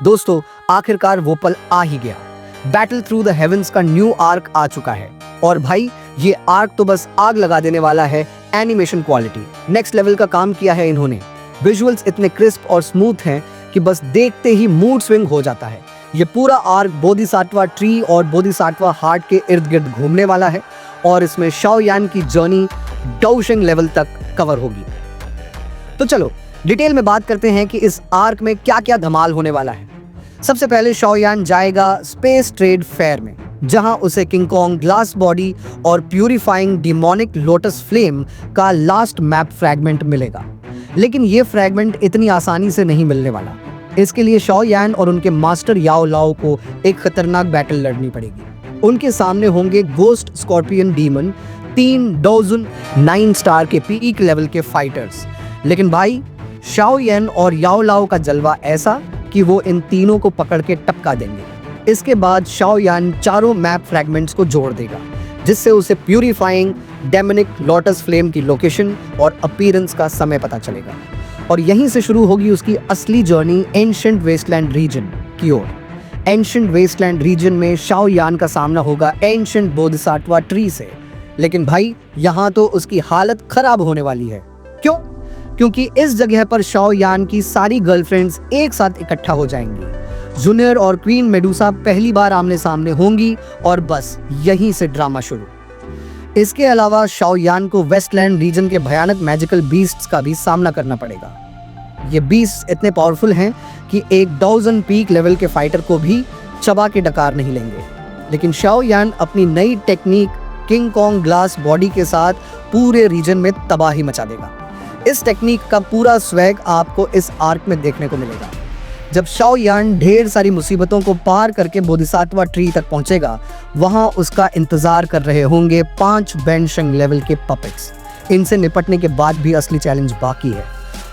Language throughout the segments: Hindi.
दोस्तों, आखिरकार वो पल आ ही गया। बैटल थ्रू द हेवेंस का न्यू आर्क आ चुका है और भाई ये आर्क तो बस आग लगा देने वाला है। एनिमेशन क्वालिटी नेक्स्ट लेवल का काम किया है इन्होंने। विजुअल्स इतने क्रिस्प और स्मूथ हैं कि बस देखते ही मूड स्विंग हो जाता है। ये पूरा आर्क बोधिसत्व ट्री और बोधिसत्व हार्ट के इर्द गिर्द घूमने वाला है और इसमें शाओ यान की जर्नी डाओशिंग लेवल तक कवर होगी। तो चलो डिटेल में बात करते हैं कि इस आर्क में क्या क्या धमाल होने वाला है। सबसे पहले शाओ यान जाएगा स्पेस ट्रेड फेयर में, जहां उसे किंग कॉन्ग ग्लास बॉडी और प्यूरिफाइंग डिमोनिक लोटस फ्लेम का लास्ट मैप फ्रैगमेंट मिलेगा। लेकिन ये फ्रैगमेंट इतनी आसानी से नहीं मिलने वाला। इसके लिए शाओ यान और उनके मास्टर याओ लाओ को एक खतरनाक बैटल लड़नी पड़ेगी। उनके सामने होंगे ghost scorpion demon, 3 dozen 9 star के पीक लेवल के फाइटर्स। लेकिन भाई शाओ यान और याओ लाओ का जलवा ऐसा कि वो इन तीनों को पकड़ के टपका देंगे। इसके बाद शाओ यान चारों मैप फ्रैगमेंट्स को जोड़ देगा, जिससे उसे प्यूरिफाइंग डेमोनिक लोटस फ्लेम की लोकेशन और अपीयरेंस का समय पता चलेगा। और यहीं से शुरू होगी उसकी असली जर्नी एंशिएंट वेस्टलैंड रीजन की ओर। एंशिएंट वेस्टलैंड रीजन में शाओ यान का सामना होगा एंशिएंट बोधिसत्व ट्री से। लेकिन भाई यहाँ तो उसकी हालत खराब होने वाली है। क्यों? क्योंकि इस जगह पर शाओ यान की सारी गर्लफ्रेंड्स एक साथ इकट्ठा हो जाएंगी। जूनियर और क्वीन मेडुसा पहली बार आमने सामने होंगी और बस यहीं से ड्रामा शुरू। इसके अलावा शाओ यान को वेस्टलैंड रीजन के भयानक मैजिकल बीस्ट्स का भी सामना करना पड़ेगा। ये बीस्ट इतने पावरफुल हैं कि 1 डोजन पीक लेवल के फाइटर को भी चबा के डकार नहीं लेंगे। लेकिन शाओ यान अपनी नई technique king Kong glass body के साथ पूरे रीजन में तबाही मचा देगा। इस टेक्निक का पूरा स्वैग आपको इस आर्क में देखने को मिलेगा। जब शाओ यान ढेर सारी मुसीबतों को पार करके बोधिसत्व ट्री तक पहुंचेगा, वहां उसका इंतजार कर रहे होंगे 5 बेनशंग लेवल के पपेट्स। इनसे निपटने के बाद भी असली चैलेंज बाकी है।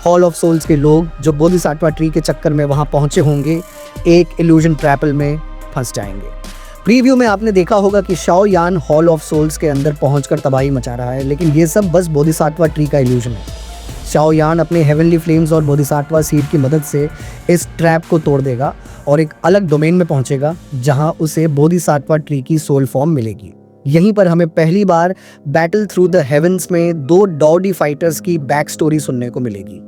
हॉल ऑफ सोल्स के लोग जो बोधिसत्व ट्री के चक्कर में वहां पहुंचे होंगे, एक इल्यूजन ट्रैपल में फंस जाएंगे। प्रीव्यू में आपने देखा होगा कि शाओ यान हॉल ऑफ सोल्स के अंदर पहुंचकर तबाही मचा रहा है, लेकिन ये सब बस बोधिसत्व ट्री का इल्यूजन है। शाओ यान अपने हेवनली फ्लेम्स और बोधिसत्व सीड की मदद से इस ट्रैप को तोड़ देगा और एक अलग डोमेन में पहुंचेगा, जहां उसे बोधिसत्व ट्री की सोल फॉर्म मिलेगी। यहीं पर हमें पहली बार बैटल थ्रू द हेवेंस में 2 डॉडी फाइटर्स की बैक स्टोरी सुनने को मिलेगी।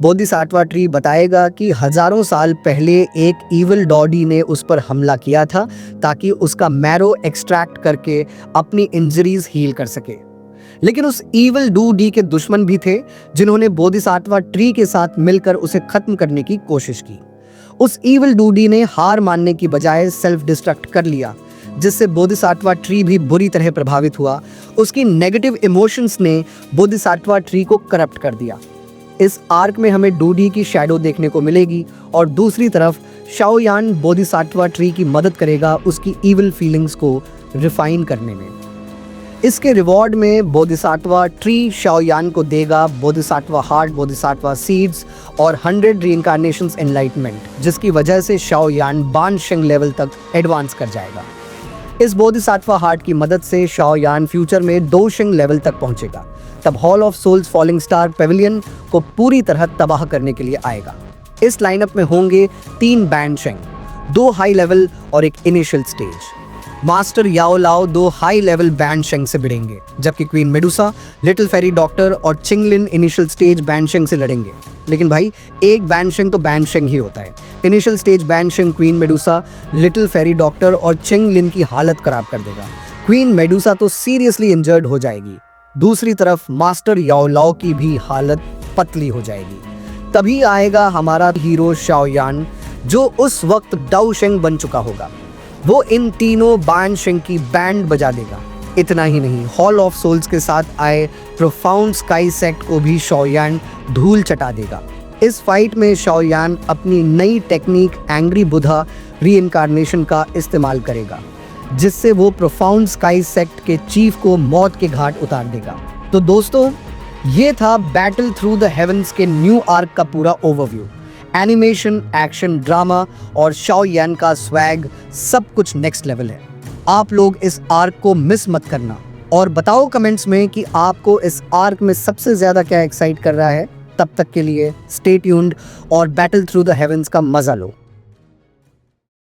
बोधिसत्व ट्री बताएगा कि हजारों साल पहले एक इविल डॉडी ने उस पर हमला किया था ताकि उसका मैरो एक्सट्रैक्ट करके अपनी इंजरीज हील कर सके। लेकिन उस इविल डूडी के दुश्मन भी थे, जिन्होंने बोधिसत्व ट्री के साथ मिलकर उसे खत्म करने की कोशिश की। उस इविल डूडी ने हार मानने की बजाय सेल्फ डिस्ट्रक्ट कर लिया, जिससे बोधिसत्व ट्री भी बुरी तरह प्रभावित हुआ। उसकी नेगेटिव इमोशंस ने बोधिसत्व ट्री को करप्ट कर दिया। इस आर्क में हमें डूडी की शैडो देखने को मिलेगी और दूसरी तरफ शाओ यान बोधिसत्व ट्री की मदद करेगा उसकी इविल फीलिंग्स को रिफाइन करने में। इसके रिवॉर्ड में बोधिसत्व ट्री शाओ यान को देगा बोधिसत्व हार्ट, बोधिसत्व सीड्स और 100 रीइंकार्नेशंस एनलाइटमेंट, जिसकी वजह से शाओ यान बानशंग लेवल तक एडवांस कर जाएगा। इस बोधिसत्व हार्ट की मदद से शाओ यान फ्यूचर में डोशंग लेवल तक पहुंचेगा। तब hall of souls falling star pavilion को पूरी तरह तबाह करने के लिए आएगा। इस लाइनअप में होंगे 3 बैनशंग, 2 हाई लेवल और एक इनिशियल स्टेज। मास्टर याओ लाओ 2 हाई लेवल बैनशंग से भिड़ेंगे, जबकि queen Medusa, little fairy doctor और चिंगलिन इनिशियल स्टेज बैनशंग से लड़ेंगे। लेकिन भाई एक बैनशंग तो बैनशंग ही होता है। इनिशियल स्टेज बैनशंग queen Medusa, little fairy doctor और चिंगलिन की हालत खराब कर देगा। क्वीन मेडुसा तो सीरियसली इंजर्ड हो जाएगी। दूसरी तरफ मास्टर याओ लाओ की भी हालत पतली हो जाएगी। तभी आएगा हमारा हीरो शाओ यान, जो उस वक्त डाओशिंग बन चुका होगा। वो इन तीनों बैनशंग की बैंड बजा देगा। इतना ही नहीं, हॉल ऑफ सोल्स के साथ आए प्रोफाउंड स्काई सेक्ट को भी शाओ यान धूल चटा देगा। इस फाइट में शाओ यान अपनी नई टेक्निक एंग्री बुधा रीइंकार्नेशन का इस्तेमाल करेगा, जिससे वो प्रोफाउंड स्काई सेक्ट के चीफ को मौत के घाट उतार देगा। तो दोस्तों, ये था बैटल थ्रू द हेवेंस के न्यू आर्क का पूरा ओवरव्यू। एनिमेशन, एक्शन, ड्रामा और शाओ यान का स्वैग, सब कुछ नेक्स्ट लेवल है। आप लोग इस आर्क को मिस मत करना और बताओ कमेंट्स में कि आपको इस आर्क में सबसे ज्यादा क्या एक्साइट कर रहा है। तब तक के लिए स्टे ट्यून्ड और बैटल थ्रू द हेवेंस का मजा लो।